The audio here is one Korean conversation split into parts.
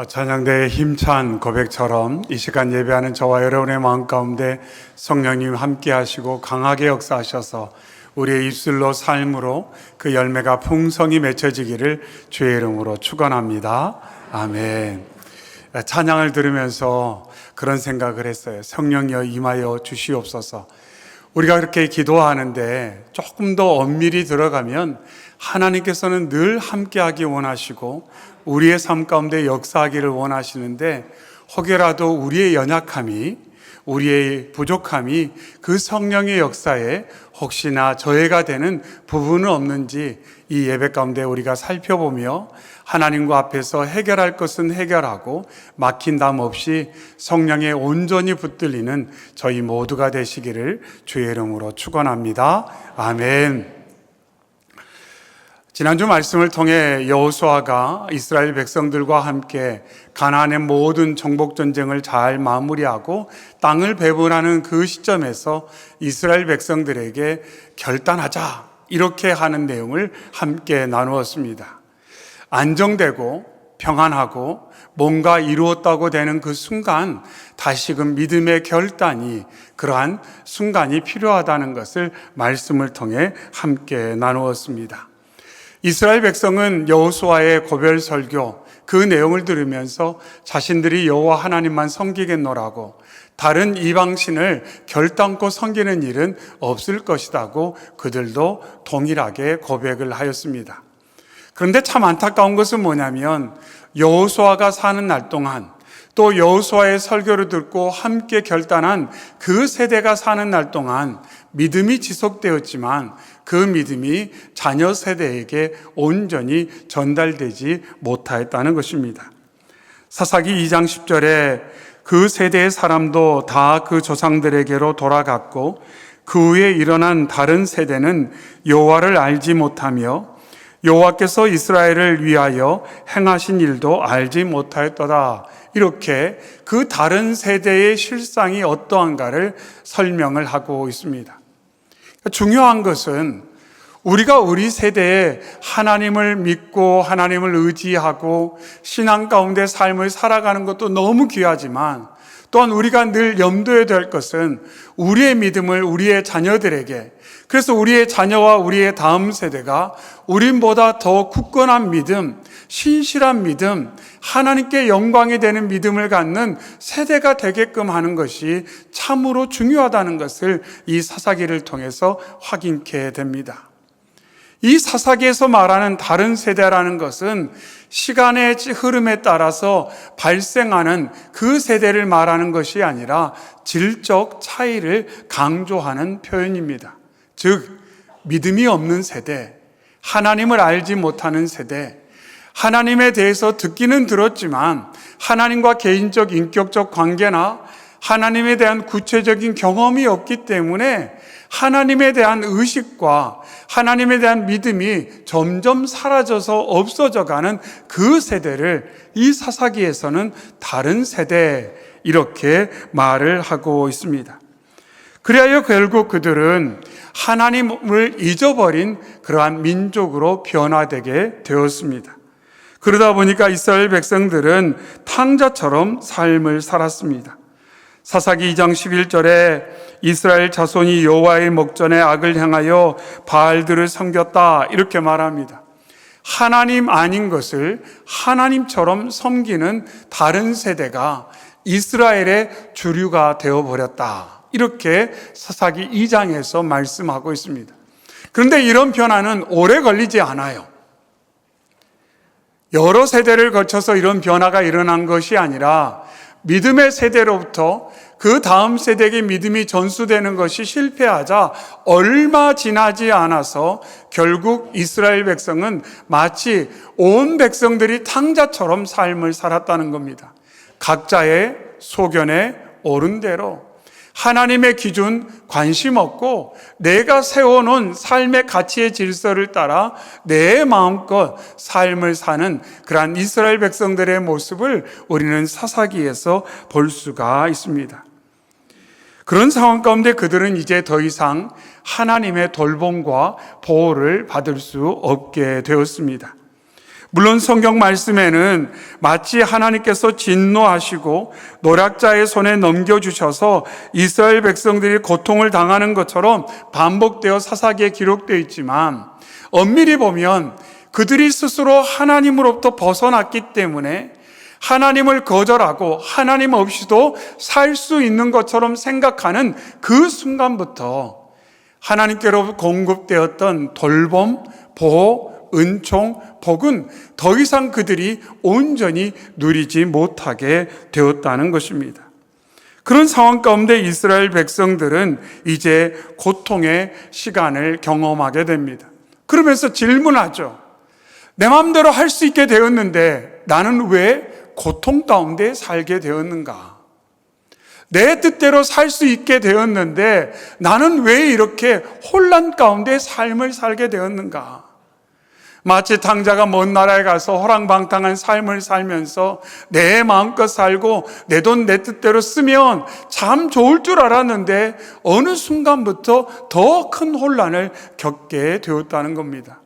찬양대의 힘찬 고백처럼 이 시간 예배하는 저와 여러분의 마음 가운데 성령님 함께 하시고 강하게 역사하셔서 우리의 입술로 삶으로 그 열매가 풍성히 맺혀지기를 주의 이름으로 축원합니다. 아멘. 찬양을 들으면서 그런 생각을 했어요. 성령여 임하여 주시옵소서. 우리가 그렇게 기도하는데 조금 더 엄밀히 들어가면 하나님께서는 늘 함께하기 원하시고 우리의 삶 가운데 역사하기를 원하시는데, 혹여라도 우리의 연약함이, 우리의 부족함이 그 성령의 역사에 혹시나 저해가 되는 부분은 없는지 이 예배 가운데 우리가 살펴보며 하나님과 앞에서 해결할 것은 해결하고 막힌 담 없이 성령에 온전히 붙들리는 저희 모두가 되시기를 주의 이름으로 축원합니다. 아멘. 지난주 말씀을 통해 여호수아가 이스라엘 백성들과 함께 가나안의 모든 정복 전쟁을 잘 마무리하고 땅을 배분하는 그 시점에서 이스라엘 백성들에게 결단하자 이렇게 하는 내용을 함께 나누었습니다. 안정되고 평안하고 뭔가 이루었다고 되는 그 순간 다시금 믿음의 결단이, 그러한 순간이 필요하다는 것을 말씀을 통해 함께 나누었습니다. 이스라엘 백성은 여호수아의 고별 설교, 그 내용을 들으면서 자신들이 여호와 하나님만 섬기겠노라고, 다른 이방신을 결단코 섬기는 일은 없을 것이라고 그들도 동일하게 고백을 하였습니다. 그런데 참 안타까운 것은 뭐냐면 여호수아가 사는 날 동안, 또 여호수아의 설교를 듣고 함께 결단한 그 세대가 사는 날 동안 믿음이 지속되었지만 그 믿음이 자녀 세대에게 온전히 전달되지 못하였다는 것입니다. 사사기 2장 10절에 그 세대의 사람도 다 그 조상들에게로 돌아갔고 그 후에 일어난 다른 세대는 여호와를 알지 못하며 여호와께서 이스라엘을 위하여 행하신 일도 알지 못하였도다. 이렇게 그 다른 세대의 실상이 어떠한가를 설명을 하고 있습니다. 중요한 것은 우리가 우리 세대에 하나님을 믿고 하나님을 의지하고 신앙 가운데 삶을 살아가는 것도 너무 귀하지만, 또한 우리가 늘 염두에 될 것은 우리의 믿음을 우리의 자녀들에게, 그래서 우리의 자녀와 우리의 다음 세대가 우린보다 더 굳건한 믿음, 신실한 믿음, 하나님께 영광이 되는 믿음을 갖는 세대가 되게끔 하는 것이 참으로 중요하다는 것을 이 사사기를 통해서 확인케 됩니다. 이 사사기에서 말하는 다른 세대라는 것은 시간의 흐름에 따라서 발생하는 그 세대를 말하는 것이 아니라 질적 차이를 강조하는 표현입니다. 즉, 믿음이 없는 세대, 하나님을 알지 못하는 세대, 하나님에 대해서 듣기는 들었지만 하나님과 개인적 인격적 관계나 하나님에 대한 구체적인 경험이 없기 때문에 하나님에 대한 의식과 하나님에 대한 믿음이 점점 사라져서 없어져가는 그 세대를 이 사사기에서는 다른 세대, 이렇게 말을 하고 있습니다. 그리하여 결국 그들은 하나님을 잊어버린 그러한 민족으로 변화되게 되었습니다. 그러다 보니까 이스라엘 백성들은 탕자처럼 삶을 살았습니다. 사사기 2장 11절에 이스라엘 자손이 여호와의 목전에 악을 행하여 바알들을 섬겼다, 이렇게 말합니다. 하나님 아닌 것을 하나님처럼 섬기는 다른 세대가 이스라엘의 주류가 되어버렸다, 이렇게 사사기 2장에서 말씀하고 있습니다. 그런데 이런 변화는 오래 걸리지 않아요. 여러 세대를 거쳐서 이런 변화가 일어난 것이 아니라 믿음의 세대로부터 그 다음 세대에게 믿음이 전수되는 것이 실패하자 얼마 지나지 않아서 결국 이스라엘 백성은 마치 온 백성들이 탕자처럼 삶을 살았다는 겁니다. 각자의 소견에 옳은 대로 하나님의 기준 관심 없고 내가 세워놓은 삶의 가치의 질서를 따라 내 마음껏 삶을 사는 그러한 이스라엘 백성들의 모습을 우리는 사사기에서 볼 수가 있습니다. 그런 상황 가운데 그들은 이제 더 이상 하나님의 돌봄과 보호를 받을 수 없게 되었습니다. 물론 성경 말씀에는 마치 하나님께서 진노하시고 노략자의 손에 넘겨주셔서 이스라엘 백성들이 고통을 당하는 것처럼 반복되어 사사기에 기록되어 있지만, 엄밀히 보면 그들이 스스로 하나님으로부터 벗어났기 때문에 하나님을 거절하고 하나님 없이도 살 수 있는 것처럼 생각하는 그 순간부터 하나님께로 공급되었던 돌봄, 보호, 은총, 복은 더 이상 그들이 온전히 누리지 못하게 되었다는 것입니다. 그런 상황 가운데 이스라엘 백성들은 이제 고통의 시간을 경험하게 됩니다. 그러면서 질문하죠. 내 마음대로 할 수 있게 되었는데 나는 왜 고통 가운데 살게 되었는가? 내 뜻대로 살 수 있게 되었는데 나는 왜 이렇게 혼란 가운데 삶을 살게 되었는가? 마치 탕자가 먼 나라에 가서 호랑방탕한 삶을 살면서 내 마음껏 살고 내 돈 내 뜻대로 쓰면 참 좋을 줄 알았는데 어느 순간부터 더 큰 혼란을 겪게 되었다는 겁니다.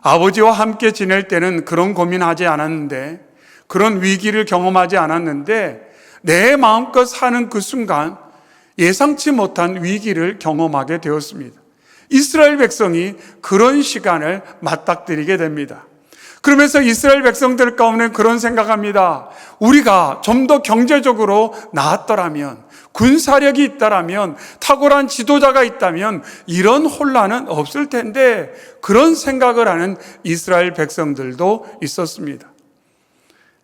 아버지와 함께 지낼 때는 그런 고민하지 않았는데, 그런 위기를 경험하지 않았는데, 내 마음껏 사는 그 순간 예상치 못한 위기를 경험하게 되었습니다. 이스라엘 백성이 그런 시간을 맞닥뜨리게 됩니다. 그러면서 이스라엘 백성들 가운데 그런 생각합니다. 우리가 좀 더 경제적으로 나았더라면, 군사력이 있다라면, 탁월한 지도자가 있다면 이런 혼란은 없을 텐데, 그런 생각을 하는 이스라엘 백성들도 있었습니다.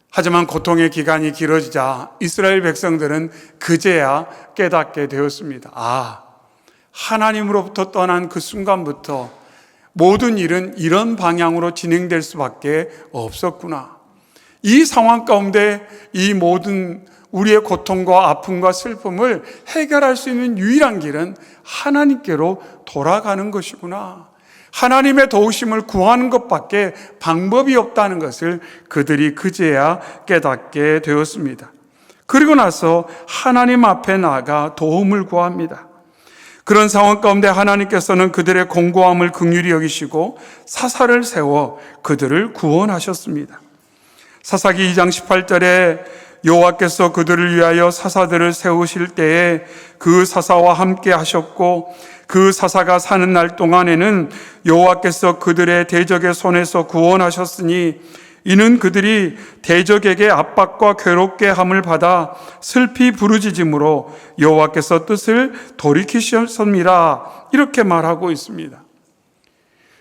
하지만 고통의 기간이 길어지자 이스라엘 백성들은 그제야 깨닫게 되었습니다. 하나님으로부터 떠난 그 순간부터 모든 일은 이런 방향으로 진행될 수밖에 없었구나. 이 상황 가운데 이 모든 우리의 고통과 아픔과 슬픔을 해결할 수 있는 유일한 길은 하나님께로 돌아가는 것이구나. 하나님의 도우심을 구하는 것밖에 방법이 없다는 것을 그들이 그제야 깨닫게 되었습니다. 그리고 나서 하나님 앞에 나아가 도움을 구합니다. 그런 상황 가운데 하나님께서는 그들의 공고함을 긍휼히 여기시고 사사를 세워 그들을 구원하셨습니다. 사사기 2장 18절에 여호와께서 그들을 위하여 사사들을 세우실 때에 그 사사와 함께 하셨고 그 사사가 사는 날 동안에는 여호와께서 그들의 대적의 손에서 구원하셨으니 이는 그들이 대적에게 압박과 괴롭게 함을 받아 슬피 부르짖음으로 여호와께서 뜻을 돌이키셨습니다. 이렇게 말하고 있습니다.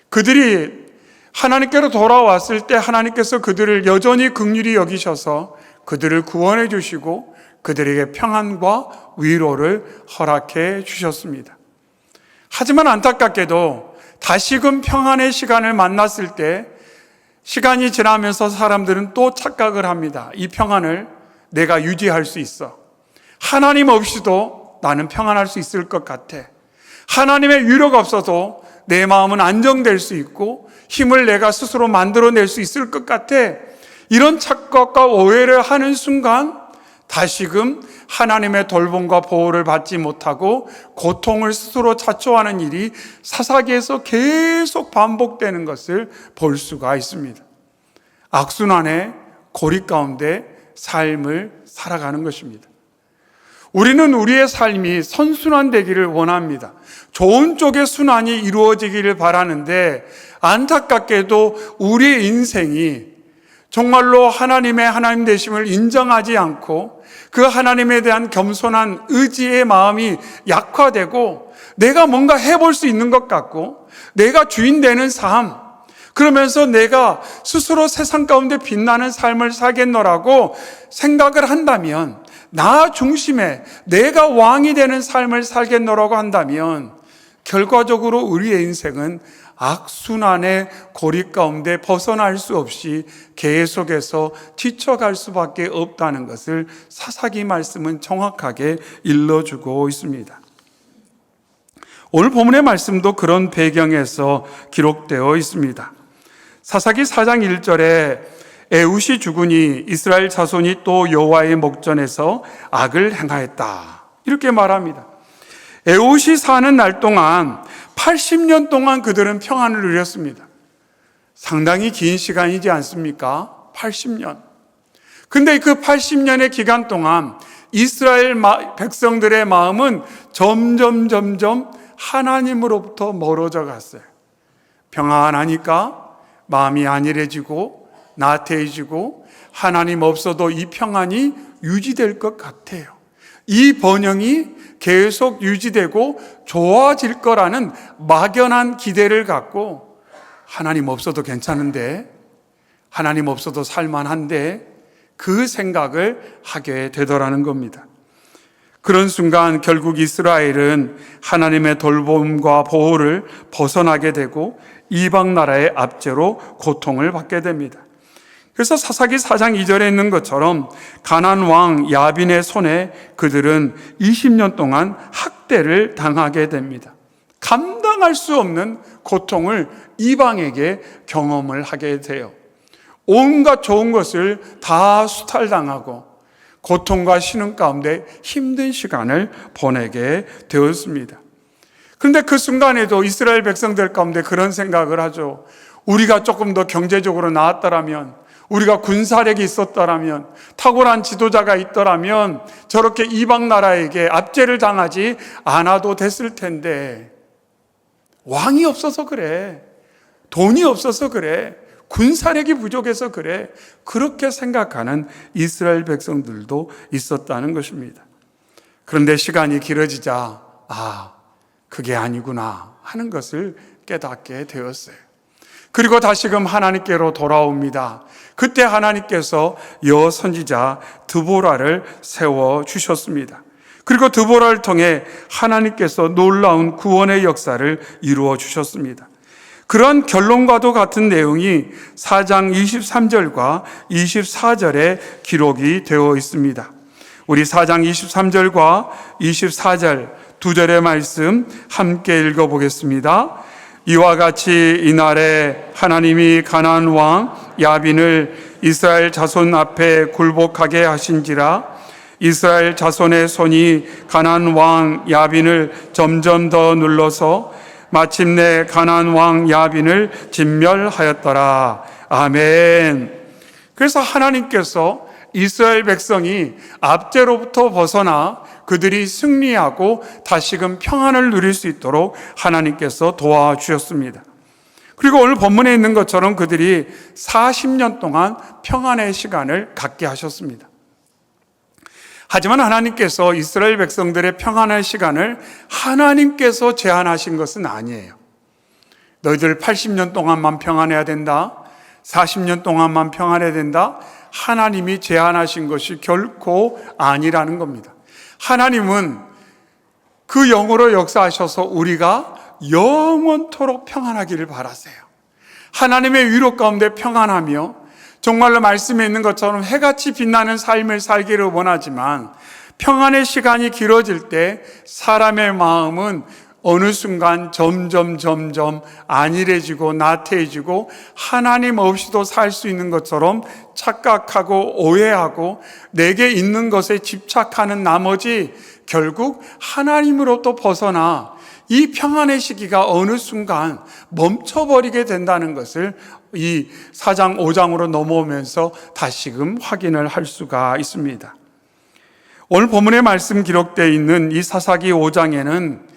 그들이 하나님께로 돌아왔을 때 하나님께서 그들을 여전히 긍휼히 여기셔서 그들을 구원해 주시고 그들에게 평안과 위로를 허락해 주셨습니다. 하지만 안타깝게도 다시금 평안의 시간을 만났을 때 시간이 지나면서 사람들은 또 착각을 합니다. 이 평안을 내가 유지할 수 있어. 하나님 없이도 나는 평안할 수 있을 것 같아. 하나님의 위로가 없어도 내 마음은 안정될 수 있고 힘을 내가 스스로 만들어낼 수 있을 것 같아. 이런 착각과 오해를 하는 순간 다시금 하나님의 돌봄과 보호를 받지 못하고 고통을 스스로 자초하는 일이 사사기에서 계속 반복되는 것을 볼 수가 있습니다. 악순환의 고리 가운데 삶을 살아가는 것입니다. 우리는 우리의 삶이 선순환되기를 원합니다. 좋은 쪽의 순환이 이루어지기를 바라는데 안타깝게도 우리의 인생이 정말로 하나님의 하나님 되심을 인정하지 않고 그 하나님에 대한 겸손한 의지의 마음이 약화되고 내가 뭔가 해볼 수 있는 것 같고 내가 주인 되는 삶, 그러면서 내가 스스로 세상 가운데 빛나는 삶을 살겠노라고 생각을 한다면, 나 중심에 내가 왕이 되는 삶을 살겠노라고 한다면 결과적으로 우리의 인생은 악순환의 고리 가운데 벗어날 수 없이 계속해서 지쳐갈 수밖에 없다는 것을 사사기 말씀은 정확하게 일러주고 있습니다. 오늘 본문의 말씀도 그런 배경에서 기록되어 있습니다. 사사기 4장 1절에 에훗이 죽으니 이스라엘 자손이 또 여호와의 목전에서 악을 행하였다, 이렇게 말합니다. 에훗이 사는 날 동안 80년 동안 그들은 평안을 누렸습니다. 상당히 긴 시간이지 않습니까? 80년. 근데 그 80년의 기간 동안 이스라엘 백성들의 마음은 점점 하나님으로부터 멀어져 갔어요. 평안하니까 마음이 안일해지고 나태해지고 하나님 없어도 이 평안이 유지될 것 같아요. 이 번영이 계속 유지되고 좋아질 거라는 막연한 기대를 갖고 하나님 없어도 괜찮은데, 하나님 없어도 살만한데, 그 생각을 하게 되더라는 겁니다. 그런 순간 결국 이스라엘은 하나님의 돌봄과 보호를 벗어나게 되고 이방 나라의 압제로 고통을 받게 됩니다. 그래서 사사기 4장 2절에 있는 것처럼 가나안 왕 야빈의 손에 그들은 20년 동안 학대를 당하게 됩니다. 감당할 수 없는 고통을 이방에게 경험을 하게 돼요. 온갖 좋은 것을 다 수탈당하고 고통과 신음 가운데 힘든 시간을 보내게 되었습니다. 그런데 그 순간에도 이스라엘 백성들 가운데 그런 생각을 하죠. 우리가 조금 더 경제적으로 나았더라면, 우리가 군사력이 있었더라면, 탁월한 지도자가 있더라면 저렇게 이방 나라에게 압제를 당하지 않아도 됐을 텐데, 왕이 없어서 그래, 돈이 없어서 그래, 군사력이 부족해서 그래, 그렇게 생각하는 이스라엘 백성들도 있었다는 것입니다. 그런데 시간이 길어지자 그게 아니구나 하는 것을 깨닫게 되었어요. 그리고 다시금 하나님께로 돌아옵니다. 그때 하나님께서 여선지자 드보라를 세워주셨습니다. 그리고 드보라를 통해 하나님께서 놀라운 구원의 역사를 이루어 주셨습니다. 그런 결론과도 같은 내용이 4장 23절과 24절에 기록이 되어 있습니다. 우리 4장 23절과 24절 두 절의 말씀 함께 읽어보겠습니다. 이와 같이 이날에 하나님이 가나안 왕 야빈을 이스라엘 자손 앞에 굴복하게 하신지라. 이스라엘 자손의 손이 가나안 왕 야빈을 점점 더 눌러서 마침내 가나안 왕 야빈을 진멸하였더라. 아멘. 그래서 하나님께서 이스라엘 백성이 압제로부터 벗어나 그들이 승리하고 다시금 평안을 누릴 수 있도록 하나님께서 도와주셨습니다. 그리고 오늘 본문에 있는 것처럼 그들이 40년 동안 평안의 시간을 갖게 하셨습니다. 하지만 하나님께서 이스라엘 백성들의 평안의 시간을 하나님께서 제한하신 것은 아니에요. 너희들 80년 동안만 평안해야 된다, 40년 동안만 평안해야 된다, 하나님이 제한하신 것이 결코 아니라는 겁니다. 하나님은 그 영으로 역사하셔서 우리가 영원토록 평안하기를 바라세요. 하나님의 위로 가운데 평안하며 정말로 말씀에 있는 것처럼 해같이 빛나는 삶을 살기를 원하지만 평안의 시간이 길어질 때 사람의 마음은 어느 순간 점점 안일해지고 나태해지고 하나님 없이도 살 수 있는 것처럼 착각하고 오해하고 내게 있는 것에 집착하는 나머지 결국 하나님으로부터 벗어나 이 평안의 시기가 어느 순간 멈춰버리게 된다는 것을 이 4장 5장으로 넘어오면서 다시금 확인을 할 수가 있습니다. 오늘 본문의 말씀 기록되어 있는 이 사사기 5장에는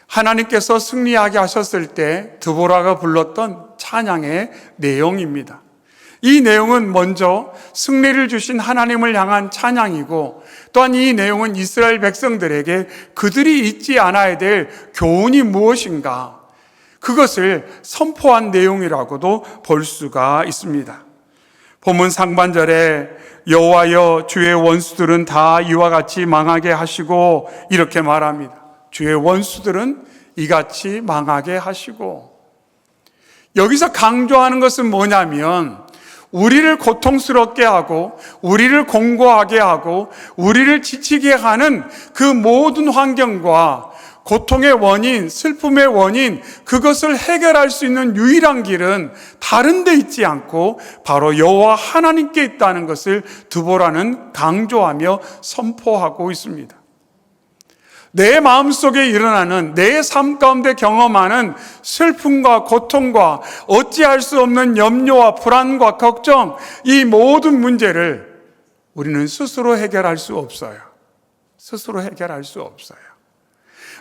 하나님께서 승리하게 하셨을 때 드보라가 불렀던 찬양의 내용입니다. 이 내용은 먼저 승리를 주신 하나님을 향한 찬양이고, 또한 이 내용은 이스라엘 백성들에게 그들이 잊지 않아야 될 교훈이 무엇인가, 그것을 선포한 내용이라고도 볼 수가 있습니다. 본문 상반절에 여호와여 주의 원수들은 다 이와 같이 망하게 하시고, 이렇게 말합니다. 주의 원수들은 이같이 망하게 하시고. 여기서 강조하는 것은 뭐냐면 우리를 고통스럽게 하고 우리를 공고하게 하고 우리를 지치게 하는 그 모든 환경과 고통의 원인, 슬픔의 원인, 그것을 해결할 수 있는 유일한 길은 다른 데 있지 않고 바로 여호와 하나님께 있다는 것을 드보라는 강조하며 선포하고 있습니다. 내 마음속에 일어나는, 내 삶 가운데 경험하는 슬픔과 고통과 어찌할 수 없는 염려와 불안과 걱정, 이 모든 문제를 우리는 스스로 해결할 수 없어요. 스스로 해결할 수 없어요.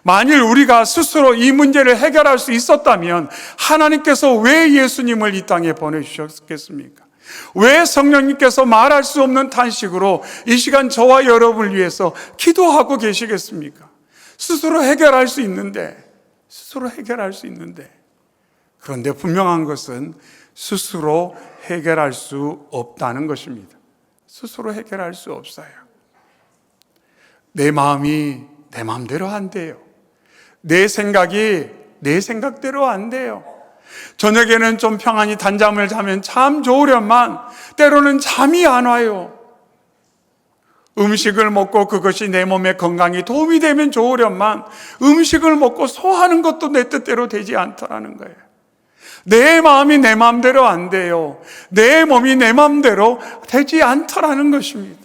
만일 우리가 스스로 이 문제를 해결할 수 있었다면 하나님께서 왜 예수님을 이 땅에 보내주셨겠습니까? 왜 성령님께서 말할 수 없는 탄식으로 이 시간 저와 여러분을 위해서 기도하고 계시겠습니까? 스스로 해결할 수 있는데, 그런데 분명한 것은 스스로 해결할 수 없다는 것입니다. 스스로 해결할 수 없어요. 내 마음이 내 마음대로 안 돼요. 내 생각이 내 생각대로 안 돼요. 저녁에는 좀 평안히 단잠을 자면 참 좋으련만 때로는 잠이 안 와요. 음식을 먹고 그것이 내 몸의 건강에 도움이 되면 좋으련만 음식을 먹고 소화하는 것도 내 뜻대로 되지 않더라는 거예요. 내 마음이 내 마음대로 안 돼요. 내 몸이 내 마음대로 되지 않더라는 것입니다.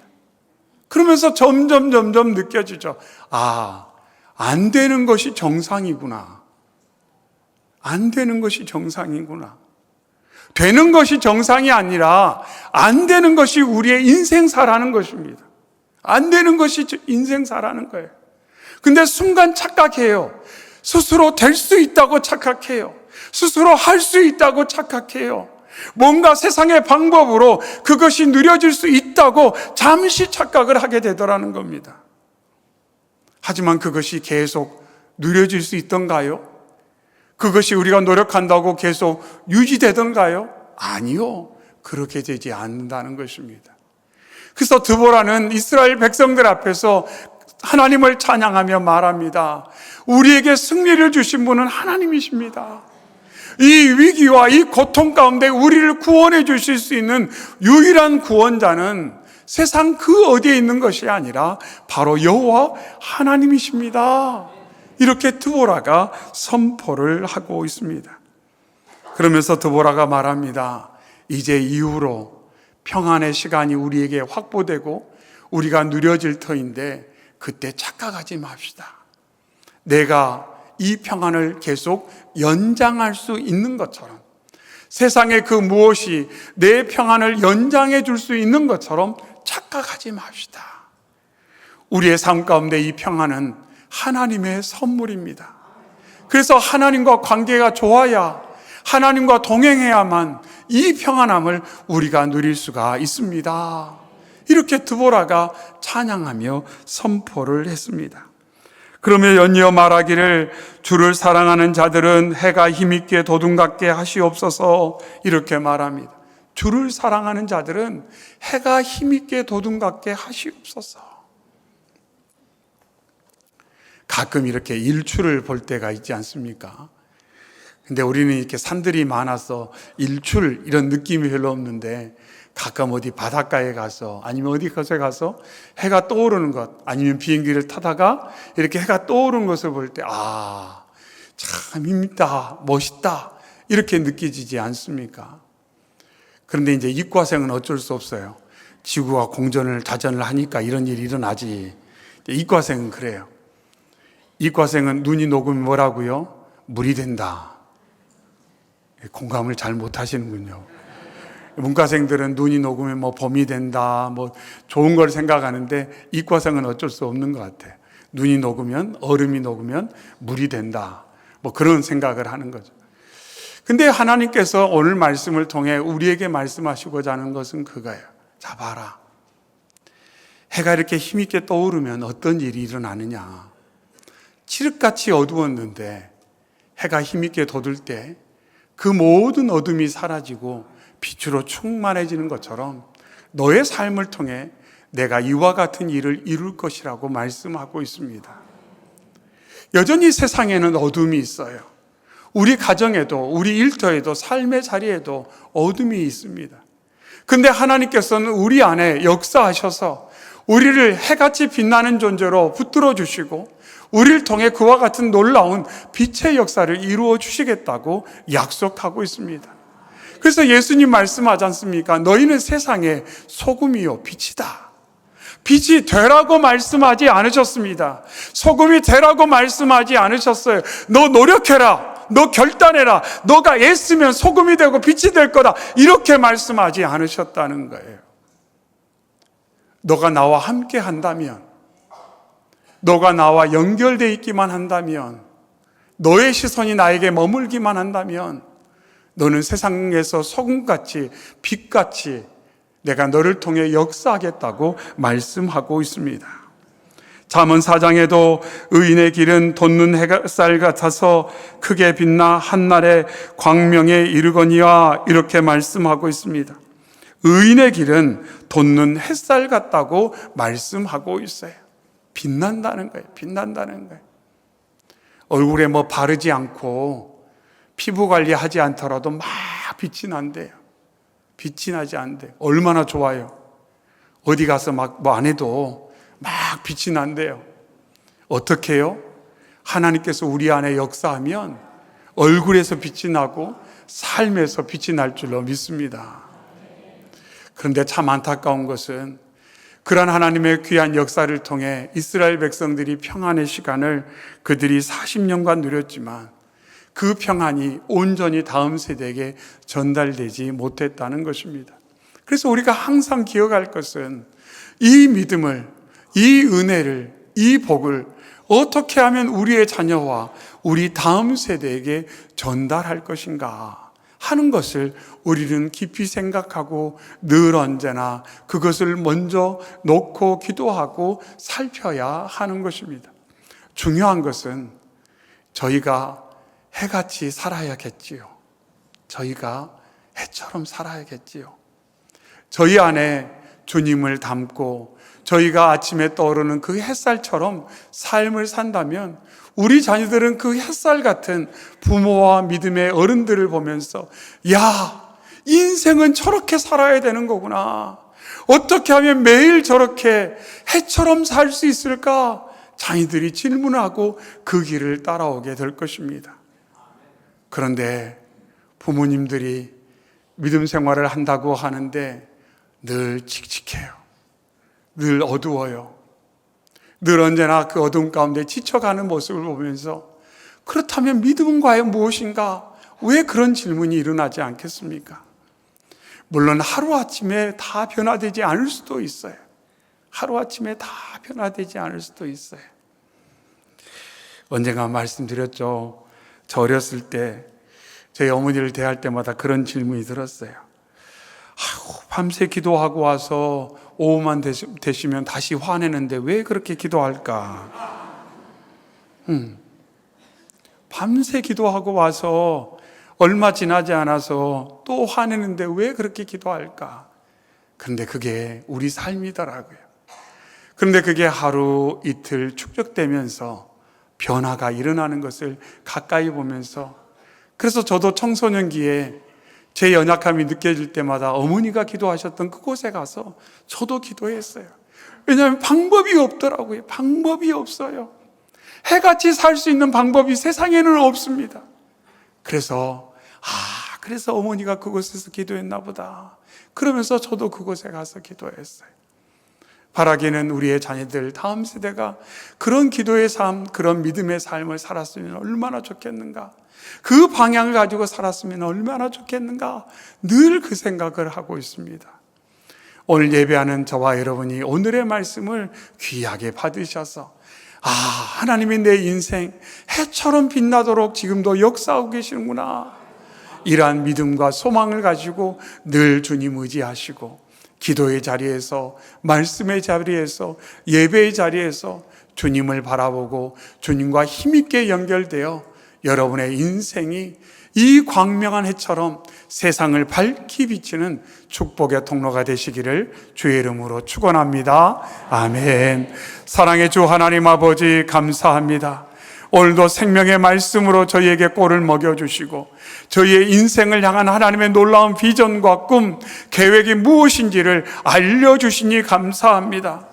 그러면서 점점 느껴지죠. 안 되는 것이 정상이구나. 안 되는 것이 정상이구나. 되는 것이 정상이 아니라 안 되는 것이 우리의 인생사라는 것입니다. 안 되는 것이 인생사라는 거예요. 근데 순간 착각해요. 스스로 될 수 있다고 착각해요. 스스로 할 수 있다고 착각해요. 뭔가 세상의 방법으로 그것이 누려질 수 있다고 잠시 착각을 하게 되더라는 겁니다. 하지만 그것이 계속 누려질 수 있던가요? 그것이 우리가 노력한다고 계속 유지되던가요? 아니요. 그렇게 되지 않는다는 것입니다. 그래서 드보라는 이스라엘 백성들 앞에서 하나님을 찬양하며 말합니다. 우리에게 승리를 주신 분은 하나님이십니다. 이 위기와 이 고통 가운데 우리를 구원해 주실 수 있는 유일한 구원자는 세상 그 어디에 있는 것이 아니라 바로 여호와 하나님이십니다. 이렇게 드보라가 선포를 하고 있습니다. 그러면서 드보라가 말합니다. 이제 이후로 평안의 시간이 우리에게 확보되고 우리가 누려질 터인데 그때 착각하지 맙시다. 내가 이 평안을 계속 연장할 수 있는 것처럼, 세상의 그 무엇이 내 평안을 연장해 줄 수 있는 것처럼 착각하지 맙시다. 우리의 삶 가운데 이 평안은 하나님의 선물입니다. 그래서 하나님과 관계가 좋아야, 하나님과 동행해야만 이 평안함을 우리가 누릴 수가 있습니다. 이렇게 드보라가 찬양하며 선포를 했습니다. 그러며 연이어 말하기를 주를 사랑하는 자들은 해가 힘있게 도둠같게 하시옵소서. 이렇게 말합니다. 주를 사랑하는 자들은 해가 힘있게 도둠같게 하시옵소서. 가끔 이렇게 일출을 볼 때가 있지 않습니까? 근데 우리는 이렇게 산들이 많아서 일출 이런 느낌이 별로 없는데 가끔 어디 바닷가에 가서 아니면 어디 곳에 가서 해가 떠오르는 것, 아니면 비행기를 타다가 이렇게 해가 떠오르는 것을 볼 때 참 힘있다, 멋있다 이렇게 느껴지지 않습니까? 그런데 이제 이과생은 어쩔 수 없어요. 지구와 공전을 자전을 하니까 이런 일이 일어나지. 이과생은 그래요. 이과생은 눈이 녹으면 뭐라고요? 물이 된다. 공감을 잘 못하시는군요. 문과생들은 눈이 녹으면 봄이 된다, 좋은 걸 생각하는데 이과생은 어쩔 수 없는 것 같아요. 눈이 녹으면, 얼음이 녹으면 물이 된다. 그런 생각을 하는 거죠. 근데 하나님께서 오늘 말씀을 통해 우리에게 말씀하시고자 하는 것은 그거예요. 자, 봐라. 해가 이렇게 힘있게 떠오르면 어떤 일이 일어나느냐. 칠흑같이 어두웠는데 해가 힘있게 돋을 때 그 모든 어둠이 사라지고 빛으로 충만해지는 것처럼 너의 삶을 통해 내가 이와 같은 일을 이룰 것이라고 말씀하고 있습니다. 여전히 세상에는 어둠이 있어요. 우리 가정에도, 우리 일터에도, 삶의 자리에도 어둠이 있습니다. 근데 하나님께서는 우리 안에 역사하셔서 우리를 해같이 빛나는 존재로 붙들어 주시고 우리를 통해 그와 같은 놀라운 빛의 역사를 이루어 주시겠다고 약속하고 있습니다. 그래서 예수님 말씀하지 않습니까? 너희는 세상의 소금이요 빛이다. 빛이 되라고 말씀하지 않으셨습니다. 소금이 되라고 말씀하지 않으셨어요. 너 노력해라. 너 결단해라. 너가 애쓰면 소금이 되고 빛이 될 거다. 이렇게 말씀하지 않으셨다는 거예요. 너가 나와 함께 한다면, 너가 나와 연결되어 있기만 한다면, 너의 시선이 나에게 머물기만 한다면 너는 세상에서 소금같이 빛같이 내가 너를 통해 역사하겠다고 말씀하고 있습니다. 잠언 4장에도 의인의 길은 돋는 햇살 같아서 크게 빛나 한날에 광명에 이르거니와 이렇게 말씀하고 있습니다. 의인의 길은 돋는 햇살 같다고 말씀하고 있어요. 빛난다는 거예요. 빛난다는 거예요. 얼굴에 뭐 바르지 않고 피부 관리하지 않더라도 막 빛이 난대요. 빛이 나지 않대. 얼마나 좋아요. 어디 가서 막 뭐 안 해도 막 빛이 난대요. 어떻게 해요? 하나님께서 우리 안에 역사하면 얼굴에서 빛이 나고 삶에서 빛이 날 줄로 믿습니다. 그런데 참 안타까운 것은 그러한 하나님의 귀한 역사를 통해 이스라엘 백성들이 평안의 시간을 그들이 40년간 누렸지만 그 평안이 온전히 다음 세대에게 전달되지 못했다는 것입니다. 그래서 우리가 항상 기억할 것은 이 믿음을, 이 은혜를, 이 복을 어떻게 하면 우리의 자녀와 우리 다음 세대에게 전달할 것인가 하는 것을 우리는 깊이 생각하고 늘 언제나 그것을 먼저 놓고 기도하고 살펴야 하는 것입니다. 중요한 것은 저희가 해같이 살아야겠지요. 저희가 해처럼 살아야겠지요. 저희 안에 주님을 담고 저희가 아침에 떠오르는 그 햇살처럼 삶을 산다면 우리 자녀들은 그 햇살 같은 부모와 믿음의 어른들을 보면서 야, 인생은 저렇게 살아야 되는 거구나. 어떻게 하면 매일 저렇게 해처럼 살 수 있을까? 자녀들이 질문하고 그 길을 따라오게 될 것입니다. 그런데 부모님들이 믿음 생활을 한다고 하는데 늘 칙칙해요. 늘 어두워요. 늘 언제나 그 어둠 가운데 지쳐가는 모습을 보면서 그렇다면 믿음은 과연 무엇인가? 왜 그런 질문이 일어나지 않겠습니까? 물론 하루아침에 다 변화되지 않을 수도 있어요. 하루아침에 다 변화되지 않을 수도 있어요. 언젠가 말씀드렸죠. 저 어렸을 때 저희 어머니를 대할 때마다 그런 질문이 들었어요. 밤새 기도하고 와서 오후만 되시면 다시 화내는데 왜 그렇게 기도할까? 밤새 기도하고 와서 얼마 지나지 않아서 또 화내는데 왜 그렇게 기도할까? 그런데 그게 우리 삶이더라고요. 그런데 그게 하루 이틀 축적되면서 변화가 일어나는 것을 가까이 보면서, 그래서 저도 청소년기에 제 연약함이 느껴질 때마다 어머니가 기도하셨던 그곳에 가서 저도 기도했어요. 왜냐하면 방법이 없더라고요. 방법이 없어요. 해같이 살 수 있는 방법이 세상에는 없습니다. 그래서 어머니가 그곳에서 기도했나 보다. 그러면서 저도 그곳에 가서 기도했어요. 바라기는 우리의 자녀들, 다음 세대가 그런 기도의 삶, 그런 믿음의 삶을 살았으면 얼마나 좋겠는가. 그 방향을 가지고 살았으면 얼마나 좋겠는가. 늘 그 생각을 하고 있습니다. 오늘 예배하는 저와 여러분이 오늘의 말씀을 귀하게 받으셔서 하나님이 내 인생 해처럼 빛나도록 지금도 역사하고 계시는구나. 이러한 믿음과 소망을 가지고 늘 주님 의지하시고 기도의 자리에서, 말씀의 자리에서, 예배의 자리에서 주님을 바라보고 주님과 힘있게 연결되어 여러분의 인생이 이 광명한 해처럼 세상을 밝히 비치는 축복의 통로가 되시기를 주의 이름으로 축원합니다. 아멘. 사랑의 주 하나님 아버지 감사합니다. 오늘도 생명의 말씀으로 저희에게 꼴을 먹여주시고 저희의 인생을 향한 하나님의 놀라운 비전과 꿈, 계획이 무엇인지를 알려주시니 감사합니다.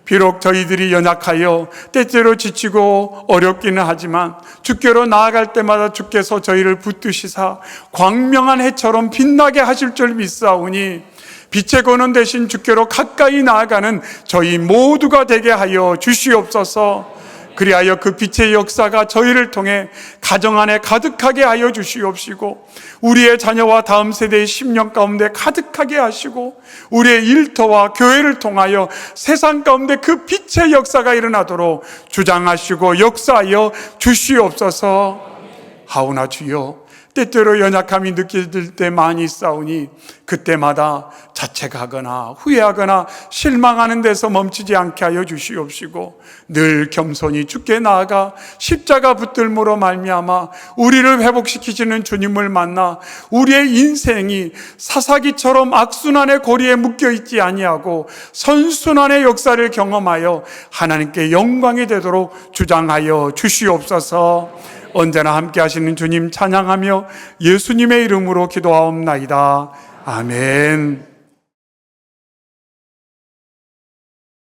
비록 저희들이 연약하여 때때로 지치고 어렵기는 하지만 주께로 나아갈 때마다 주께서 저희를 붙드시사 광명한 해처럼 빛나게 하실 줄 믿사오니 빛의 근원 되신 주께로 가까이 나아가는 저희 모두가 되게 하여 주시옵소서. 그리하여 그 빛의 역사가 저희를 통해 가정 안에 가득하게 하여 주시옵시고, 우리의 자녀와 다음 세대의 심령 가운데 가득하게 하시고, 우리의 일터와 교회를 통하여 세상 가운데 그 빛의 역사가 일어나도록 주장하시고 역사하여 주시옵소서. 하오나 주여, 때때로 연약함이 느껴질 때 많이 있사오니 그때마다 자책하거나 후회하거나 실망하는 데서 멈추지 않게 하여 주시옵시고, 늘 겸손히 주께 나아가 십자가 붙들므로 말미암아 우리를 회복시키시는 주님을 만나 우리의 인생이 사사기처럼 악순환의 고리에 묶여있지 아니하고 선순환의 역사를 경험하여 하나님께 영광이 되도록 주장하여 주시옵소서. 언제나 함께 하시는 주님 찬양하며 예수님의 이름으로 기도하옵나이다. 아멘.